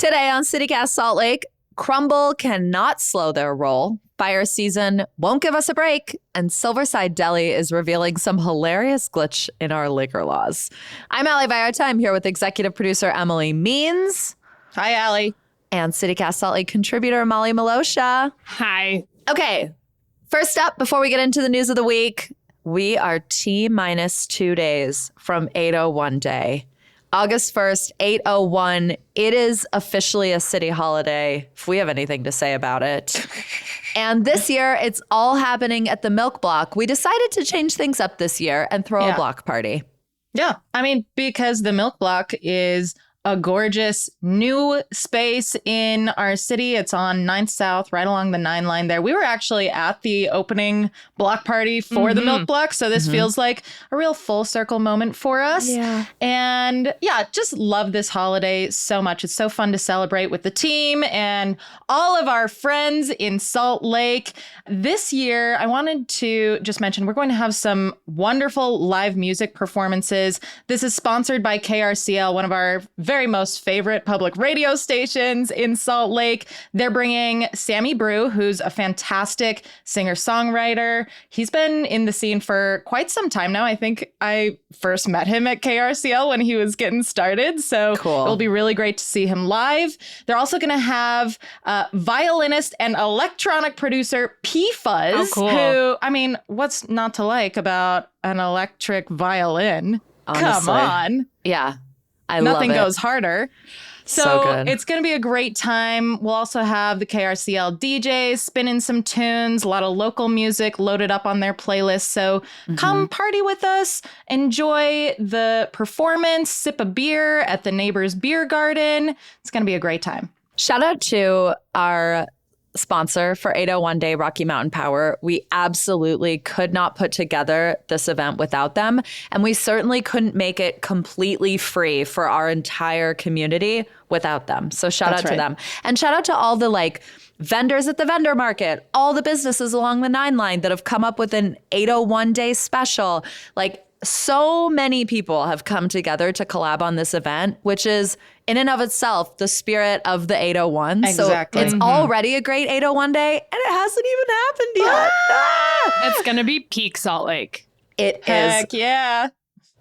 Today on CityCast Salt Lake, Crumbl cannot slow their roll. Fire season won't give us a break. And Silverside Deli is revealing some hilarious glitch in our liquor laws. I'm Ali Vallarta. I'm here with executive producer Emily Means. Hi, Ali. And CityCast Salt Lake contributor Molly Miloscia. Hi. Okay, first up, before we get into the news of the week, we are T-minus 2 days from 801 Day. August 1st, 801. It is officially a city holiday, if we have anything to say about it. And this year, it's all happening at the Milk Block. We decided to change things up this year and throw a block party. Yeah, I mean, because the Milk Block is a gorgeous new space in our city. It's on 9th South, right along the 9 line there. We were actually at the opening block party for the Milk Block. So this feels like a real full circle moment for us. Yeah. And yeah, just love this holiday so much. It's so fun to celebrate with the team and all of our friends in Salt Lake. This year, I wanted to just mention we're going to have some wonderful live music performances. This is sponsored by KRCL, one of our very most favorite public radio stations in Salt Lake. They're bringing Sammy Brew, who's a fantastic singer-songwriter. He's been in the scene for quite some time now. I think I first met him at KRCL when he was getting started. So cool. It'll be really great to see him live. They're also going to have violinist and electronic producer P-Fuzz, who, I mean, what's not to like about an electric violin? Honestly. Come on. Yeah. I love it. Nothing goes harder. So good. It's going to be a great time. We'll also have the KRCL DJs spinning some tunes, a lot of local music loaded up on their playlist. So come party with us, enjoy the performance, sip a beer at the neighbor's beer garden. It's going to be a great time. Shout out to our sponsor for 801 Day, Rocky Mountain Power. We absolutely could not put together this event without them. And we certainly couldn't make it completely free for our entire community without them. So shout out to them. And shout out to all the vendors at the vendor market, all the businesses along the 9 line that have come up with an 801 Day special. So many people have come together to collab on this event, which is in and of itself the spirit of the 801. Exactly. So it's already a great 801 Day, and it hasn't even happened yet. It's going to be peak Salt Lake. It Heck is. yeah.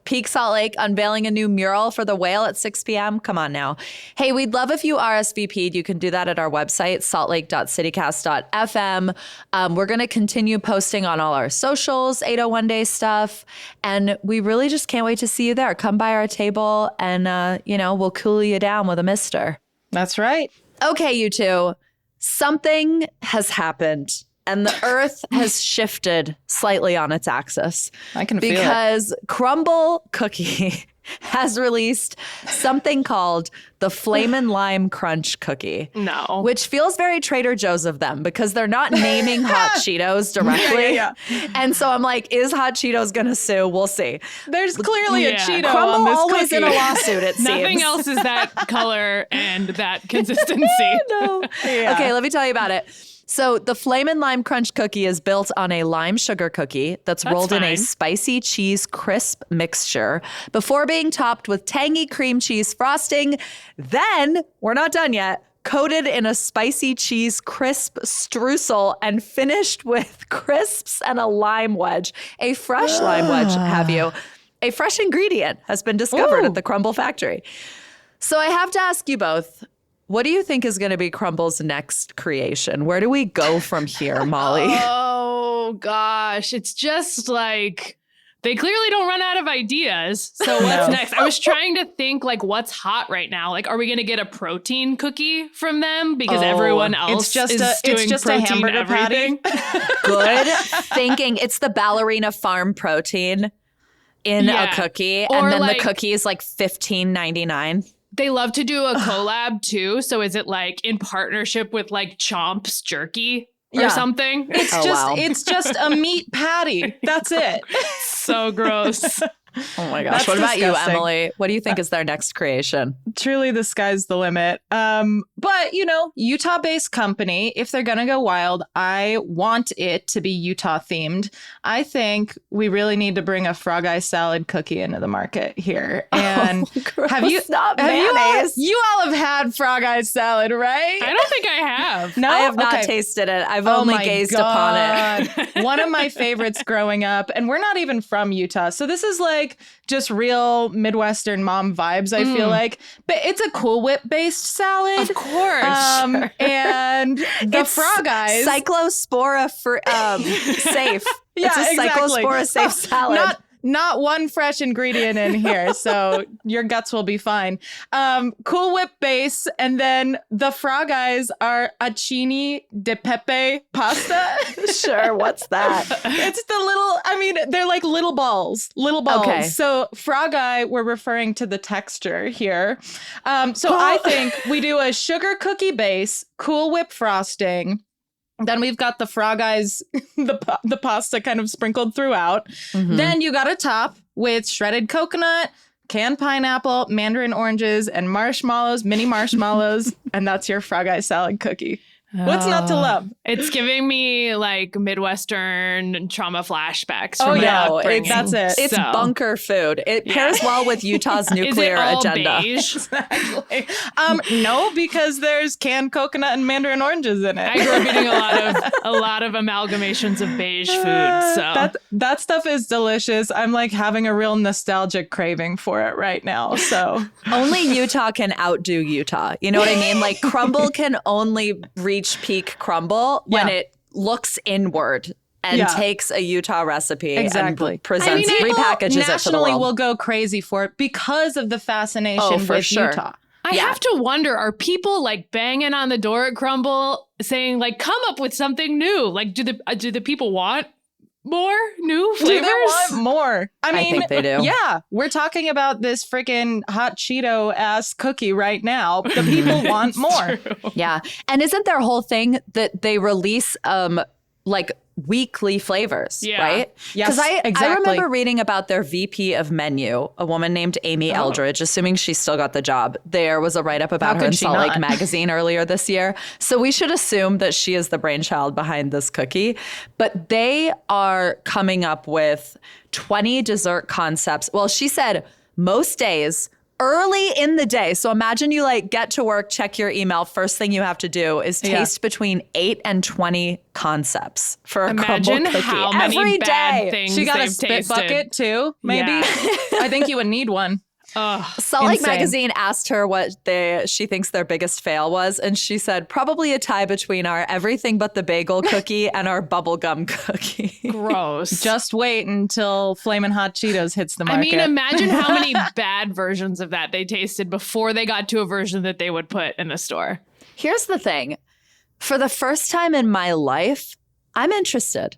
Peak Salt Lake unveiling a new mural for the whale at 6 p.m. Come on now. Hey, we'd love if you RSVP'd. You can do that at our website, saltlake.citycast.fm. We're going to continue posting on all our socials, 801 Day stuff. And we really just can't wait to see you there. Come by our table and, we'll cool you down with a mister. That's right. Okay, you two. Something has happened. And the earth has shifted slightly on its axis. I can feel it. Because Crumbl Cookie has released something called the Flamin' Lime Crunch Cookie. No. Which feels very Trader Joe's of them because they're not naming Hot Cheetos directly. Yeah. And so I'm like, is Hot Cheetos going to sue? We'll see. There's clearly a Cheeto Crumbl on this always cookie. in a lawsuit, it seems. Nothing else is that color and that consistency. No. Yeah. Okay, let me tell you about it. So the Flamin' Lime Crunch cookie is built on a lime sugar cookie that's rolled in a spicy cheese crisp mixture before being topped with tangy cream cheese frosting. Then, we're not done yet, coated in a spicy cheese crisp streusel and finished with crisps and a lime wedge. A fresh lime wedge, have you? A fresh ingredient has been discovered at the Crumbl factory. So I have to ask you both, what do you think is going to be Crumbl's next creation? Where do we go from here, Molly? Oh, gosh. It's just they clearly don't run out of ideas. So what's next? I was trying to think what's hot right now. Are we going to get a protein cookie from them? Because everyone else is doing protein a hamburger everything. patty. Good thinking. It's the Ballerina Farm protein in a cookie. And then the cookie is $15.99. They love to do a collab too. So is it in partnership with Chomp's jerky or something? It's just a meat patty. That's it. So gross. Oh my gosh. That's What about disgusting. you, Emily? What do you think is their next creation? Truly, the sky's the limit. But, Utah-based company, if they're going to go wild, I want it to be Utah-themed. I think we really need to bring a Frog Eye salad cookie into the market here. And Gross, have you mayonnaise. you all have had Frog Eye salad, right? I don't think I have. No, I have not Okay. tasted it. I've Oh only my gazed upon it. God. One of my favorites growing up, and we're not even from Utah. So this is like just real Midwestern mom vibes, I feel like. But it's a Cool Whip based salad. Of course. And the It's Frog Eyes. Cyclospora safe. Yeah, It's a exactly. cyclospora safe salad. Not one fresh ingredient in here, so your guts will be fine. Cool Whip base, and then the Frog Eyes are acini de pepe pasta. Sure, what's that? It's the little, they're like little balls. Okay. So Frog Eye, we're referring to the texture here. So I think we do a sugar cookie base, Cool Whip frosting. Then we've got the Frog Eyes, the pasta kind of sprinkled throughout. Mm-hmm. Then you got to top with shredded coconut, canned pineapple, mandarin oranges, and marshmallows, mini marshmallows. And that's your Frog Eye salad cookie. What's not to love? It's giving me like Midwestern trauma flashbacks. Oh, From yeah. my upbringing. That's it. It's So- bunker food. It pairs well with Utah's Is nuclear it all agenda. beige? Exactly. No, because there's canned coconut and mandarin oranges in it. I grew up eating a lot of amalgamations of beige food. So That stuff is delicious. I'm like having a real nostalgic craving for it right now. So Only Utah can outdo Utah. You know what I mean? Like Crumbl can only reach peak Crumbl when Yeah. it looks inward and Yeah. takes a Utah recipe Exactly. and presents, people repackages it to the nationally world. will go crazy for it because of the fascination Oh, for with sure. Utah. I have to wonder, are people like banging on the door at Crumbl saying like, come up with something new? Like, do the people want more new Do flavors? they want more? I mean, think they do. Yeah, we're talking about this freaking hot Cheeto ass cookie right now. The people want more. Yeah. And isn't their whole thing that they release like weekly flavors, Yeah. right? Yes, Because I exactly. remember reading about their VP of menu, a woman named Amy Eldridge, assuming she still got the job. There was a write-up about her could in she Salt Lake not? Magazine earlier this year. So we should assume that she is the brainchild behind this cookie. But they are coming up with 20 dessert concepts. Well, she said most days early in the day. So imagine you like get to work, check your email. First thing you have to do is taste between 8 and 20 concepts for a Imagine Crumbl cookie how many every bad day. things She got a they've spit tasted. bucket too, maybe. Yeah. I think you would need one. Salt Lake Insane. Magazine asked her what she thinks their biggest fail was, and she said probably a tie between our everything but the bagel cookie and our bubblegum cookie. Gross. Just wait until Flamin' Hot Cheetos hits the I market. mean, imagine how many bad versions of that they tasted before they got to a version that they would put in the store. Here's the thing. For the first time in my life, I'm interested.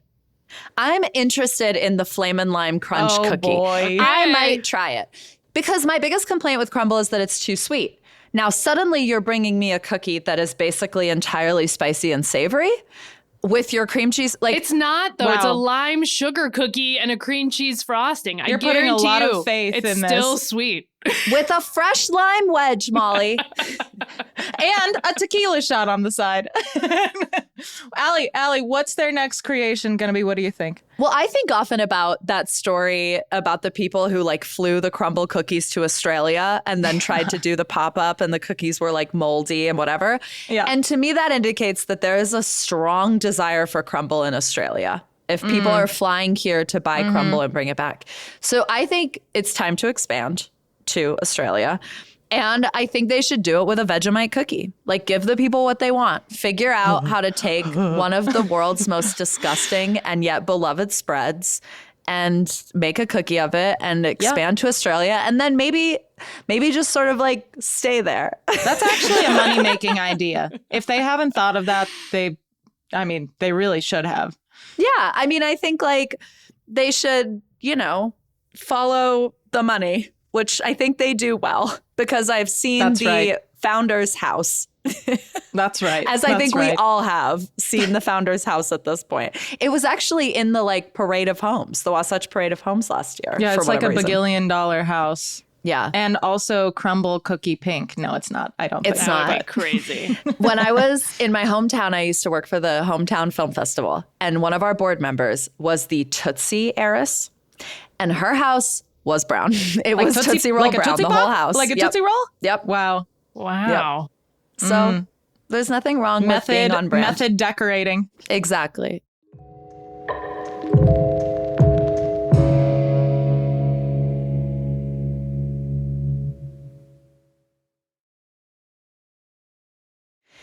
I'm interested in the Flamin' Lime Crunch Oh, cookie. boy. I Yay. might try it. Because my biggest complaint with Crumbl is that it's too sweet. Now, suddenly you're bringing me a cookie that is basically entirely spicy and savory with your cream cheese. Like, It's not, though. It's a Wow. lime sugar cookie and a cream cheese frosting. You're putting a guarantee lot of you, faith it's in this. still sweet. with a fresh lime wedge, Molly. And a tequila shot on the side. Allie, what's their next creation going to be? What do you think? Well, I think often about that story about the people who like flew the Crumbl cookies to Australia and then tried to do the pop-up and the cookies were like moldy and whatever. Yeah. And to me, that indicates that there is a strong desire for Crumbl in Australia. If people are flying here to buy Crumbl and bring it back. So I think it's time to expand to Australia. And I think they should do it with a Vegemite cookie. Like, give the people what they want. Figure out how to take one of the world's most disgusting and yet beloved spreads and make a cookie of it and expand to Australia. And then maybe just sort of like stay there. That's actually a money-making idea. If they haven't thought of that, they really should have. Yeah. I mean, I think like they should, follow the money, which I think they do well because I've seen That's the right. founder's house That's right. As I think we all have seen the Founder's House at this point. It was actually in the like Parade of Homes, the Wasatch Parade of Homes last year. Yeah, it's like a reason. bagillion-dollar house. Yeah. And also Crumbl cookie pink. No, it's not. I don't think it's so. not. That would be crazy. When I was in my hometown, I used to work for the Hometown Film Festival. And one of our board members was the Tootsie heiress. And her house was brown. It was Tootsie Roll brown, the whole house. Like a Tootsie Roll? Yep. Wow. Wow. Yep. So there's nothing wrong with being on brand. Method decorating. Exactly.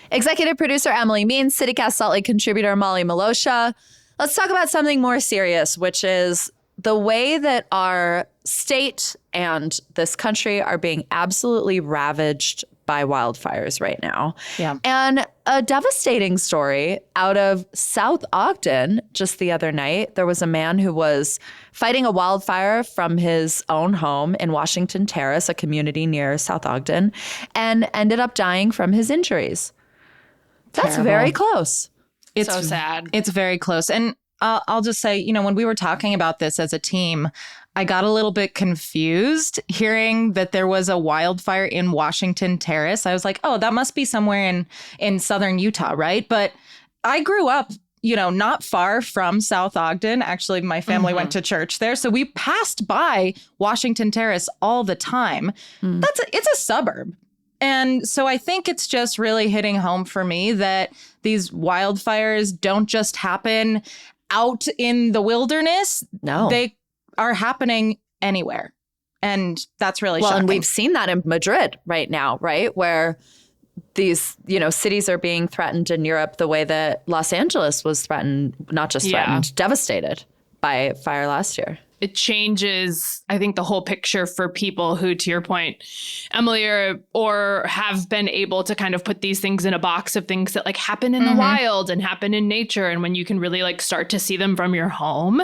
Executive producer Emily Means, CityCast Salt Lake contributor Molly Miloscia. Let's talk about something more serious, which is the way that our state and this country are being absolutely ravaged by wildfires right now. Yeah. And a devastating story out of South Ogden just the other night. There was a man who was fighting a wildfire from his own home in Washington Terrace, a community near South Ogden, and ended up dying from his injuries. That's Terrible. very close. It's so sad. It's very close. And I'll just say, when we were talking about this as a team, I got a little bit confused hearing that there was a wildfire in Washington Terrace. I was like, oh, that must be somewhere in southern Utah, right? But I grew up, not far from South Ogden. Actually, my family went to church there. So we passed by Washington Terrace all the time. It's a suburb. And so I think it's just really hitting home for me that these wildfires don't just happen out in the wilderness. No. They are happening anywhere. And that's really shocking. And we've seen that in Madrid right now, right? Where these, cities are being threatened in Europe the way that Los Angeles was threatened, not just threatened, devastated by fire last year. It changes, I think, the whole picture for people who, to your point, Emily, or have been able to kind of put these things in a box of things that like happen in the wild and happen in nature. And when you can really like start to see them from your home,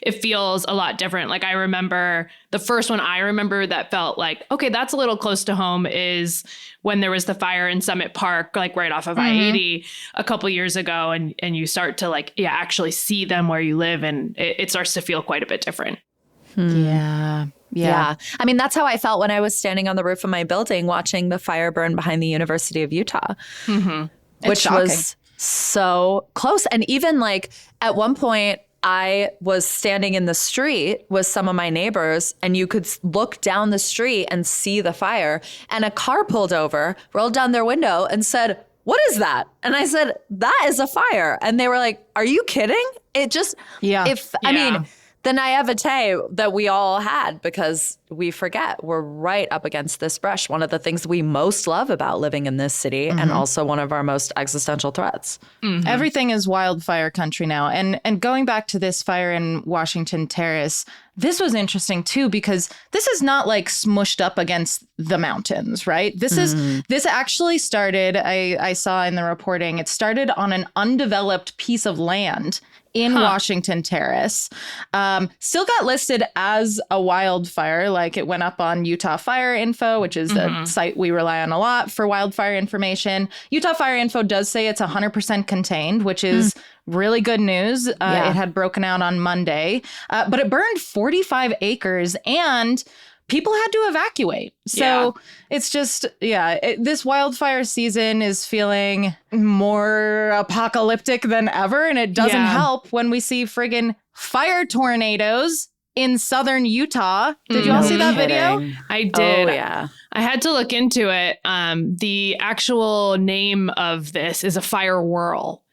it feels a lot different. Like I remember the first one I remember that felt like, okay, that's a little close to home is when there was the fire in Summit Park, like right off of I-80 a couple years ago. And you start to like, actually see them where you live. And it starts to feel quite a bit different. Yeah. I mean, that's how I felt when I was standing on the roof of my building watching the fire burn behind the University of Utah, which was so close. And even like at one point, I was standing in the street with some of my neighbors and you could look down the street and see the fire. And a car pulled over, rolled down their window and said, "What is that?" And I said, "That is a fire." And they were like, "Are you kidding?" It just, I mean, the naivete that we all had because we forget we're right up against this brush. One of the things we most love about living in this city and also one of our most existential threats. Everything is wildfire country now. And going back to this fire in Washington Terrace, this was interesting too, because this is not like smushed up against the mountains, right? This actually started, I saw in the reporting, it started on an undeveloped piece of land in Washington Terrace. Still got listed as a wildfire, like it went up on Utah Fire Info, which is the site we rely on a lot for wildfire information. Utah Fire Info does say it's 100% contained, which is really good news. It had broken out on Monday, but it burned 45 acres and people had to evacuate. So it's just, this wildfire season is feeling more apocalyptic than ever. And it doesn't help when we see friggin' fire tornadoes in southern Utah. Did you all see that video? I did. Oh, yeah. I had to look into it. The actual name of this is a fire whirl,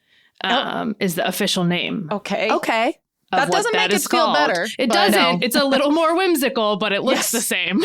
is the official name. Okay. That doesn't make it feel better. It doesn't. It's a little more whimsical, but it looks the same.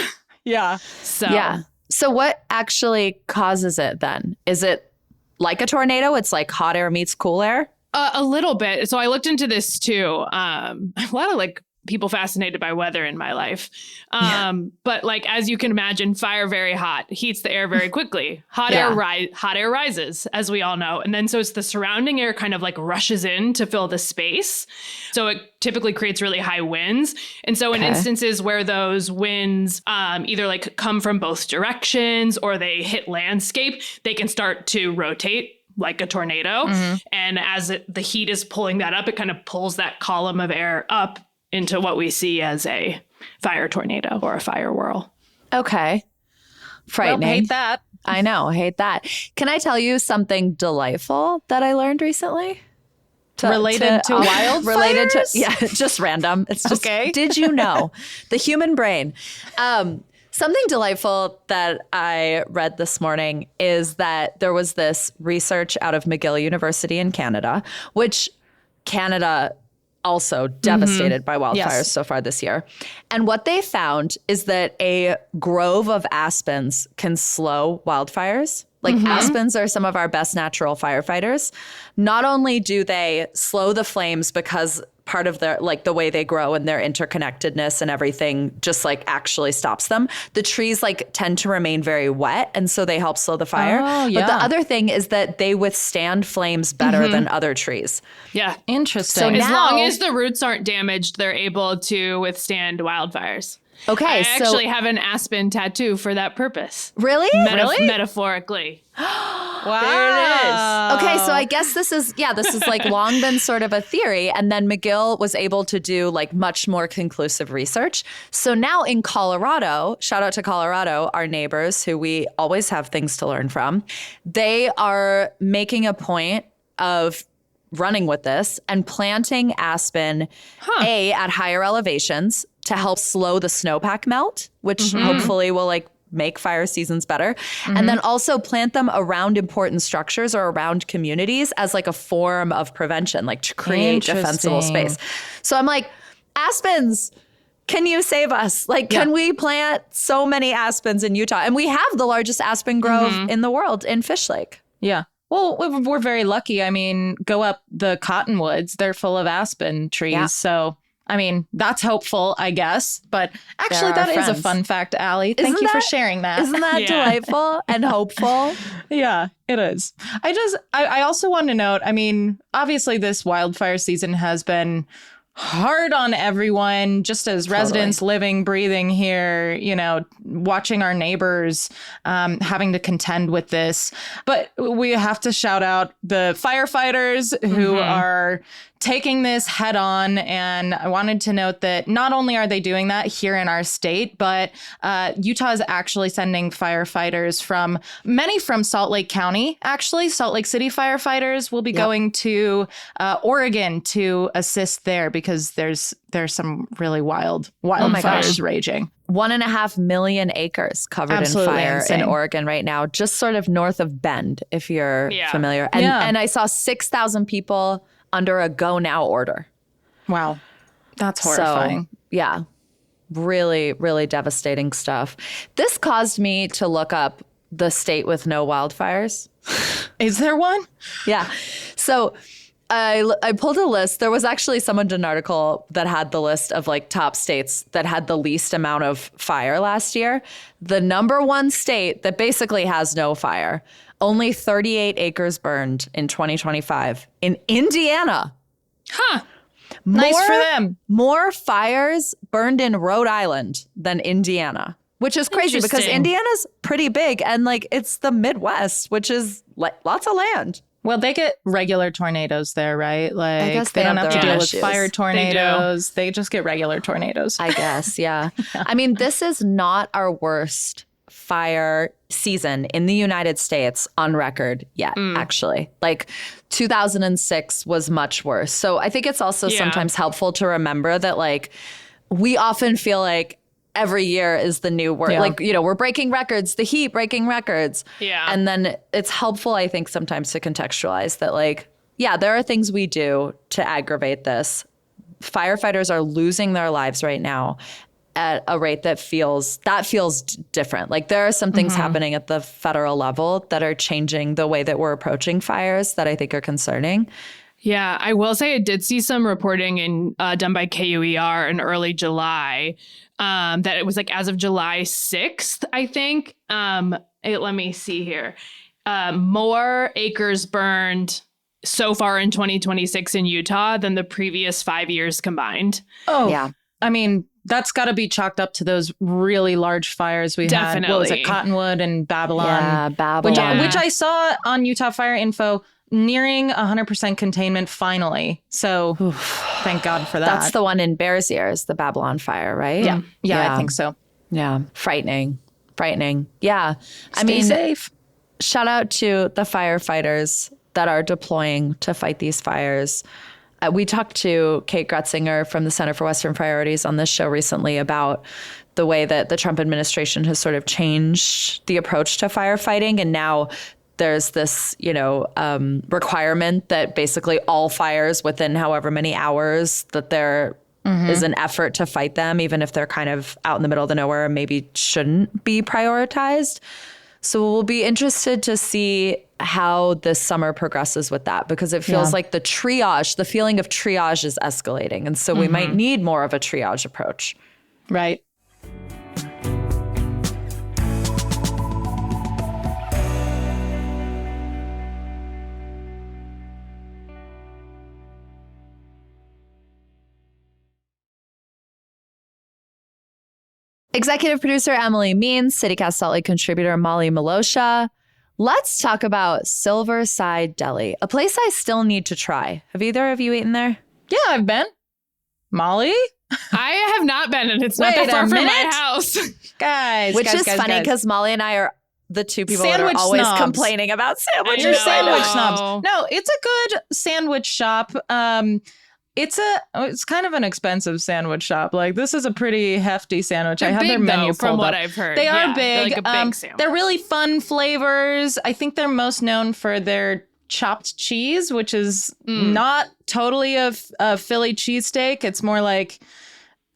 So what actually causes it then? Is it like a tornado? It's like hot air meets cool air? A little bit. So I looked into this too. A lot of like people fascinated by weather in my life. But like, as you can imagine, fire very hot, heats the air very quickly. Hot air rises, as we all know. And then so it's the surrounding air kind of like rushes in to fill the space. So it typically creates really high winds. And so in instances where those winds either like come from both directions or they hit landscape, they can start to rotate like a tornado. And as the heat is pulling that up, it kind of pulls that column of air up into what we see as a fire tornado or a fire whirl. Okay. Frightening. Well, hate that. I know. Hate that. Can I tell you something delightful that I learned recently? Related to wildfires? Related to, just random. It's just, did you know? The human brain. Something delightful that I read this morning is that there was this research out of McGill University in Canada, which Canada also devastated by wildfires so far this year. And what they found is that a grove of aspens can slow wildfires. Like aspens are some of our best natural firefighters. Not only do they slow the flames because part of their, like the way they grow and their interconnectedness and everything just like actually stops them. The trees like tend to remain very wet and so they help slow the fire. But the other thing is that they withstand flames better than other trees. Yeah. Interesting. So as long as the roots aren't damaged, they're able to withstand wildfires. Okay, I actually have an aspen tattoo for that purpose. Really? Metaphorically. Wow. There it is. Okay, so I guess this is like long been sort of a theory. And then McGill was able to do like much more conclusive research. So now in Colorado, shout out to Colorado, our neighbors who we always have things to learn from, they are making a point of running with this and planting aspen at higher elevations to help slow the snowpack melt, which hopefully will like make fire seasons better. And then also plant them around important structures or around communities as like a form of prevention, like to create defensible space. So I'm like, aspens, can you save us? Like, can we plant so many aspens in Utah? And we have the largest aspen grove in the world in Fish Lake. Yeah. Well, we're very lucky. I mean, go up the cottonwoods. They're full of aspen trees. Yeah. So, I mean, that's hopeful, I guess. But actually, that is a fun fact, Ali. Thank you for sharing that. Isn't that delightful and hopeful? Yeah, it is. I also want to note, I mean, obviously this wildfire season has been hard on everyone, just as residents living, breathing here, you know, watching our neighbors having to contend with this. But we have to shout out the firefighters who are taking this head on. And I wanted to note that not only are they doing that here in our state, but Utah is actually sending firefighters many from Salt Lake County. Actually, Salt Lake City firefighters will be going to Oregon to assist there because there's some really wild fires raging. 1.5 million acres covered in fire in Oregon right now, just sort of north of Bend, if you're familiar. And I saw 6,000 people under a go now order. Wow. That's horrifying. So, yeah. Really, really devastating stuff. This caused me to look up the state with no wildfires. Is there one? Yeah. So I pulled a list. There was actually someone did an article that had the list of like top states that had the least amount of fire last year. The number one state that basically has no fire, only 38 acres burned in 2025 in Indiana. Huh. Nice for them. More fires burned in Rhode Island than Indiana, which is crazy because Indiana's pretty big and like it's the Midwest, which is like lots of land. Well, they get regular tornadoes there, right? Like I guess they don't have to deal with issues. fire tornadoes. They just get regular tornadoes. I guess, yeah. I mean, this is not our worst fire season in the United States on record yet, actually. Like 2006 was much worse. So I think it's also sometimes helpful to remember that like we often feel like every year is the new word. Like, you know, we're breaking records, the heat breaking records. Yeah. And then it's helpful, I think, sometimes to contextualize that like, yeah, there are things we do to aggravate this. Firefighters are losing their lives right now at a rate that feels different. Like there are some things happening at the federal level that are changing the way that we're approaching fires that I think are concerning. Yeah, I will say I did see some reporting done by KUER in early July that it was like as of July 6th, I think. Let me see here. More acres burned so far in 2026 in Utah than the previous 5 years combined. Oh, Yeah. I mean, that's got to be chalked up to those really large fires we had. What was it, Cottonwood and Babylon? Yeah, Babylon. Which I saw on Utah Fire Info, nearing 100% containment finally. So thank God for that. That's the one in Bears Ears, the Babylon fire, right? Yeah, I think so. Yeah. Frightening. Yeah. Stay safe. Shout out to the firefighters that are deploying to fight these fires. We talked to Kate Gretzinger from the Center for Western Priorities on this show recently about the way that the Trump administration has sort of changed the approach to firefighting. And now there's this, requirement that basically all fires within however many hours that there is an effort to fight them, even if they're kind of out in the middle of the nowhere and maybe shouldn't be prioritized. So we'll be interested to see how this summer progresses with that, because it feels like the feeling of triage is escalating. And so we might need more of a triage approach. Right. Executive producer Emily Means, CityCast Salt Lake contributor Molly Miloscia. Let's talk about Silverside Deli, a place I still need to try. Have either of you eaten there? Yeah, I've been. Molly? I have not been, and it's not that far from my house. Which is funny because Molly and I are the two people sandwich that are always snobs. Complaining about sandwiches. You're sandwich snobs. No, it's a good sandwich shop. It's kind of an expensive sandwich shop. Like, this is a pretty hefty sandwich. They're I have big, their menu from pulled what up. I've heard. They are big. They're like a big sandwich. They're really fun flavors. I think they're most known for their chopped cheese, which is not totally a Philly cheesesteak. It's more like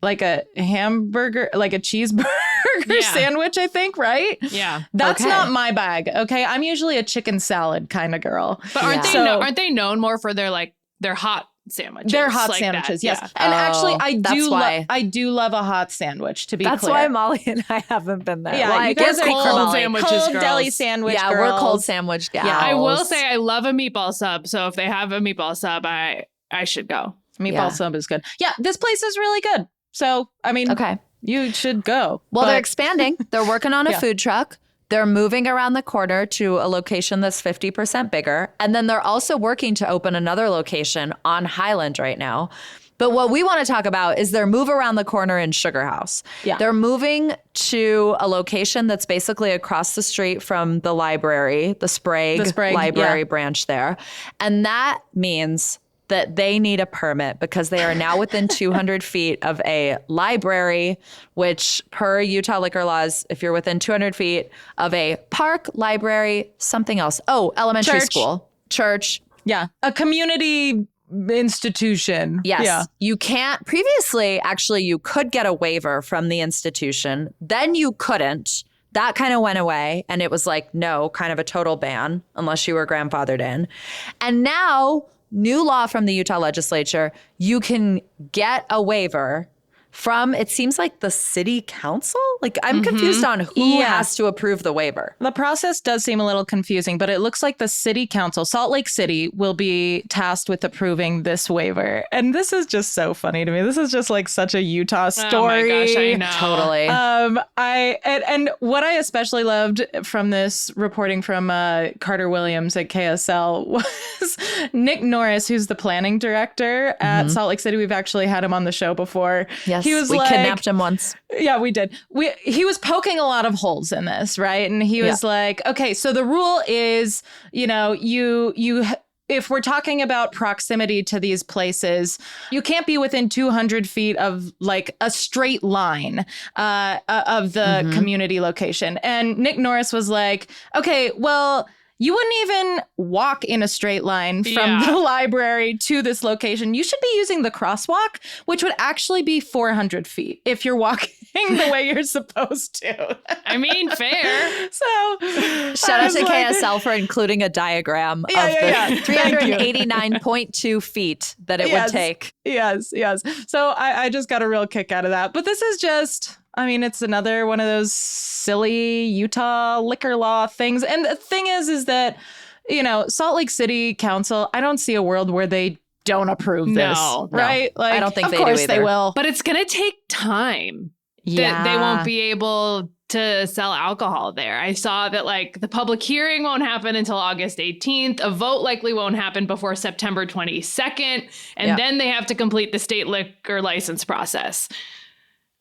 a hamburger, like a cheeseburger sandwich, I think, right? Yeah. That's not my bag. Okay. I'm usually a chicken salad kind of girl. But aren't they known more for their hot sandwiches? They're hot like sandwiches, that? yes. Yeah. And actually, I why. do love a hot sandwich, to be That's clear. why Molly and I haven't been there. Yeah, well, you guys are cold sandwiches, cold girls. deli sandwich Yeah, girls. we're cold sandwich gals. Yeah, I will say I love a meatball sub. So if they have a meatball sub, I should go. Meatball sub is good. Yeah, this place is really good. So, I mean, you should go. Well, they're expanding. They're working on a food truck. They're moving around the corner to a location that's 50% bigger. And then they're also working to open another location on Highland right now. But what we want to talk about is their move around the corner in Sugar House. Yeah. They're moving to a location that's basically across the street from the library, the Sprague Library branch there. And that means that they need a permit because they are now within 200 feet of a library, which per Utah liquor laws, if you're within 200 feet of a park, library, something else. Oh, elementary school, church. Yeah. A community institution. Yes. Yeah. You can't. Previously, actually, you could get a waiver from the institution. Then you couldn't. That kind of went away. And it was like, no, kind of a total ban unless you were grandfathered in. And now, new law from the Utah legislature, you can get a waiver from, it seems like the city council? Like, I'm confused on who has to approve the waiver. The process does seem a little confusing, but it looks like the city council, Salt Lake City, will be tasked with approving this waiver. And this is just so funny to me. This is just like such a Utah story. Oh my gosh, I know. Totally. And what I especially loved from this reporting from Carter Williams at KSL was Nick Norris, who's the planning director at Salt Lake City. We've actually had him on the show before. Yes, we kidnapped him once. Yeah, we did. He was poking a lot of holes in this, right? And he was like, okay, so the rule is, if we're talking about proximity to these places, you can't be within 200 feet of like a straight line of the community location. And Nick Norris was like, okay, well, you wouldn't even walk in a straight line from the library to this location. You should be using the crosswalk, which would actually be 400 feet if you're walking the way you're supposed to. I mean, fair. So Shout out to KSL for including a diagram of the 389.2 feet that it would take. Yes. So I just got a real kick out of that. But this is just, I mean, it's another one of those silly Utah liquor law things. And the thing is that, you know, Salt Lake City Council, I don't see a world where they don't approve this, right? Like, I don't think they do Of course either. they will. But it's going to take time. Yeah. They won't be able to sell alcohol there. I saw that like the public hearing won't happen until August 18th. A vote likely won't happen before September 22nd. And then they have to complete the state liquor license process,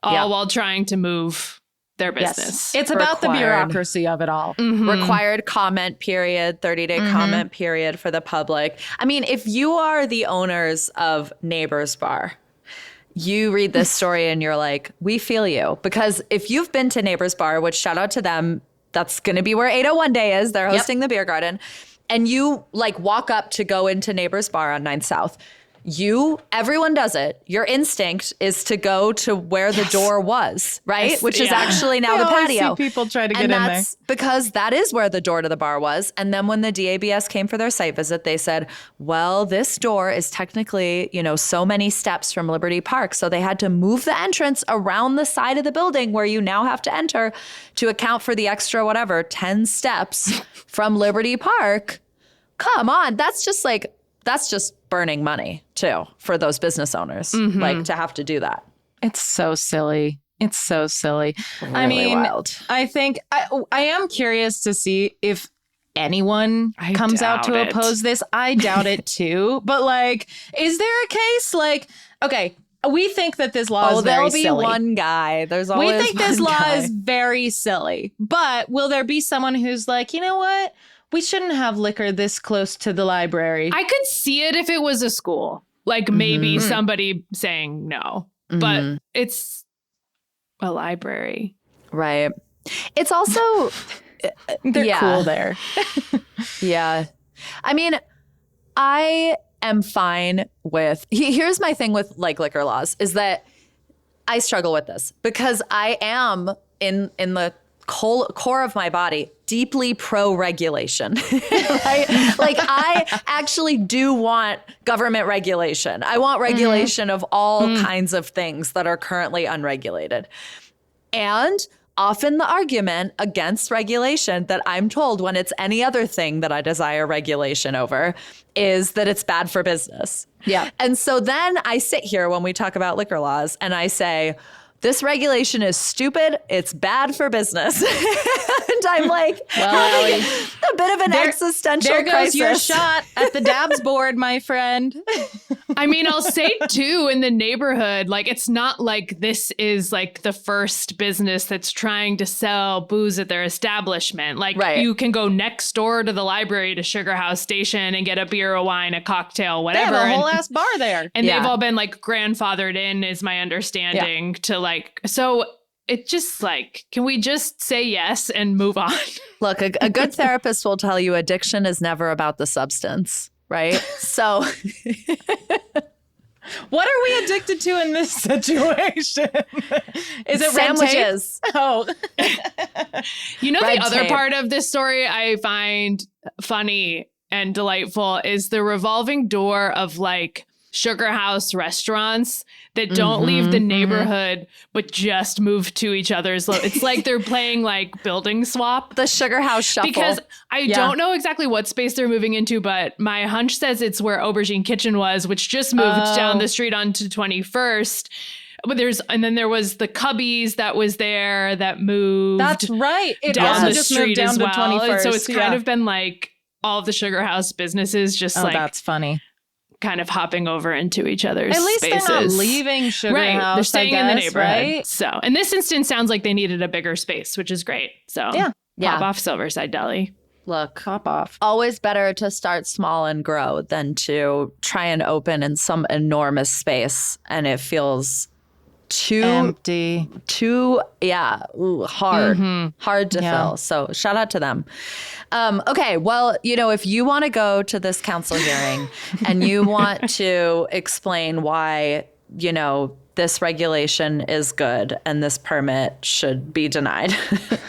all while trying to move their business. It's about the bureaucracy of it all. Required comment period, 30-day comment period for the public. I mean, if you are the owners of Neighbors Bar, you read this story and you're like, we feel you. Because if you've been to Neighbors Bar, which shout out to them, that's going to be where 801 Day is. They're hosting the beer garden. And you like walk up to go into Neighbors Bar on 9th South. Everyone does it. Your instinct is to go to where the door was, right? Which is actually now the patio. See people try to get in there. And that's because that is where the door to the bar was. And then when the DABS came for their site visit, they said, well, this door is technically, you know, so many steps from Liberty Park. So they had to move the entrance around the side of the building where you now have to enter to account for the extra, 10 steps from Liberty Park. Come on. That's just burning money too for those business owners, like to have to do that. It's so silly. Really I mean, wild. I think I am curious to see if anyone comes out to oppose this. I doubt it too. But like, is there a case like, okay, we think that this law is very silly. There'll be one guy. There's always We think this law is very silly. But will there be someone who's like, you know what? We shouldn't have liquor this close to the library. I could see it if it was a school, like maybe somebody saying no, but it's a library. Right. It's also, They're cool there. Yeah. I mean, I am fine with, here's my thing with like liquor laws is that I struggle with this because I am in the core of my body deeply pro-regulation, right? Like I actually do want government regulation. I want regulation of all kinds of things that are currently unregulated. And often the argument against regulation that I'm told when it's any other thing that I desire regulation over is that it's bad for business. Yeah. And so then I sit here when we talk about liquor laws and I say, this regulation is stupid. It's bad for business. And I'm like, having a bit of an existential crisis. There goes your shot at the dabs board, my friend. I mean, I'll say too, in the neighborhood, like it's not like this is like the first business that's trying to sell booze at their establishment. Like you can go next door to the library to Sugar House Station and get a beer, a wine, a cocktail, whatever. They have a whole ass bar there. And they've all been like grandfathered in, is my understanding, to like, so it just like, can we just say yes and move on? Look, a good therapist will tell you addiction is never about the substance, right? So what are we addicted to in this situation? Is it sandwiches? Oh. You know, Red the other tape. part of this story I find funny and delightful is the revolving door of like Sugar House restaurants that don't leave the neighborhood, but just move to each other's. It's like they're playing like building swap. The Sugar House Shuffle. Because I don't know exactly what space they're moving into, but my hunch says it's where Aubergine Kitchen was, which just moved down the street onto 21st. But then there was the Cubbies that was there that moved. That's right. It down also the just street moved down as to well. 21st. And so it's kind of been like all of the Sugar House businesses just like that's funny. Kind of hopping over into each other's At least spaces. they're not leaving Sugar House. They're staying in the neighborhood. Right? So in this instance, sounds like they needed a bigger space, which is great. So pop off Silverside Deli. Look, Pop off. always better to start small and grow than to try and open in some enormous space and it feels too empty, hard to fill. So shout out to them. Okay, well, if you want to go to this council hearing and you want to explain why, this regulation is good and this permit should be denied.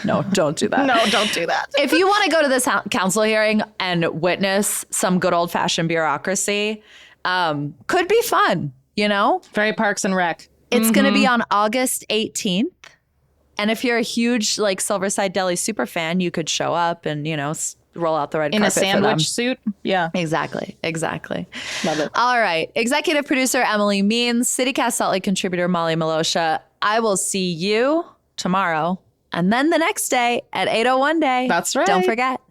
No, don't do that. No, don't do that. If you want to go to this council hearing and witness some good old-fashioned bureaucracy, could be fun, you know? Very Parks and Rec. It's going to be on August 18th. And if you're a huge like Silverside Deli super fan, you could show up and, you know, roll out the red in a carpet for them. sandwich suit. Yeah. Exactly. Love it. All right. Executive producer Emily Means, CityCast Salt Lake contributor Molly Miloscia. I will see you tomorrow and then the next day at 8:01 day. That's right. Don't forget.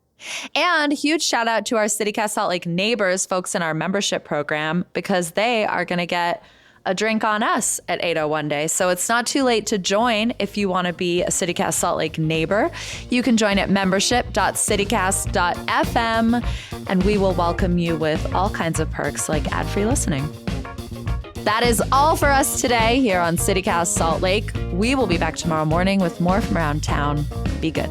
And huge shout out to our CityCast Salt Lake neighbors, folks in our membership program, because they are going to get a drink on us at 8:01 day. So it's not too late to join if you want to be a CityCast Salt Lake neighbor. You can join at membership.citycast.fm and we will welcome you with all kinds of perks like ad-free listening. That is all for us today here on CityCast Salt Lake. We will be back tomorrow morning with more from around town. Be good.